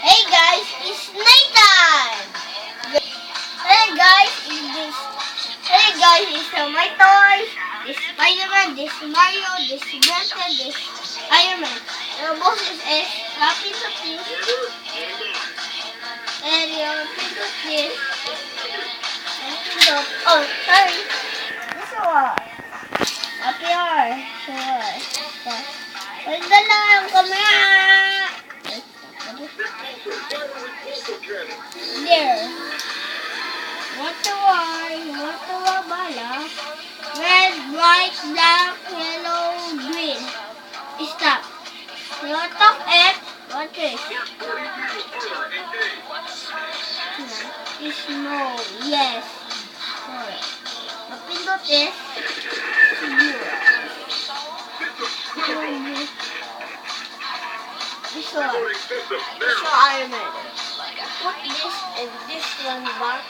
Hey guys, it's nighttime. Hey guys, it's my toys. This Spider-Man, this Mario, this Blanca, this Iron Man. The bosses is Happy to Peace. And your Pinto Kiss. Oh, sorry. This one. Happy hour. Sure. Wala lang kamera. There. What the bala? Red, white, black, yellow, green. Stop. What of it? What is? Snow. Yes. Correct. The pindot is blue. This Iron Man. Put this and this one back.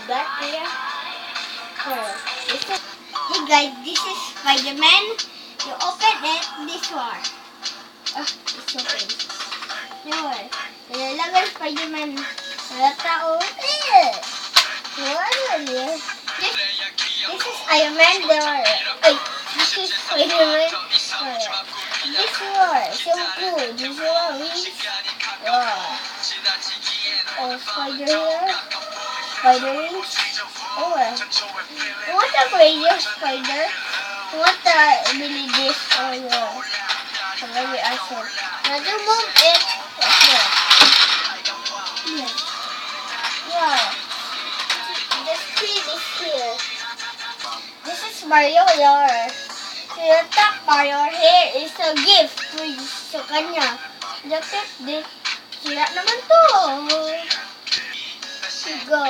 Back here. Hey guys, this is Spider-Man. You open it, this one. It's open. Anyway, nilalagay Spider-Man sa tao. This is Iron Man. This is Spider-Man. This one, so cool. This one is spider here. Spider wings. What a radio spider. What the abilities for your very awesome. Now to move it. Yeah. The speed is here. This is Mario here. Your top Mario here is a gift to sa kanya. Look at this. Sila naman to. Go.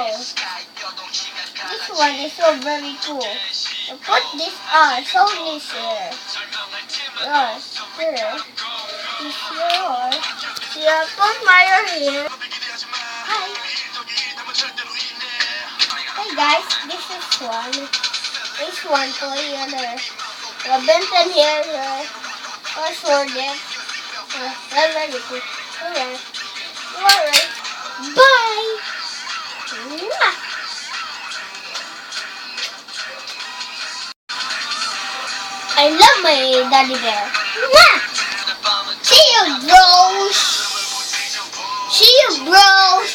This one is so very cool. You put this on. Show this here. Yes, here. This here. You put Mario here. Hi. Hey guys, this is one. This one for the other. Benton here. Sword there. Very cool. Alright. Bye. I love my daddy bear. See you, bros.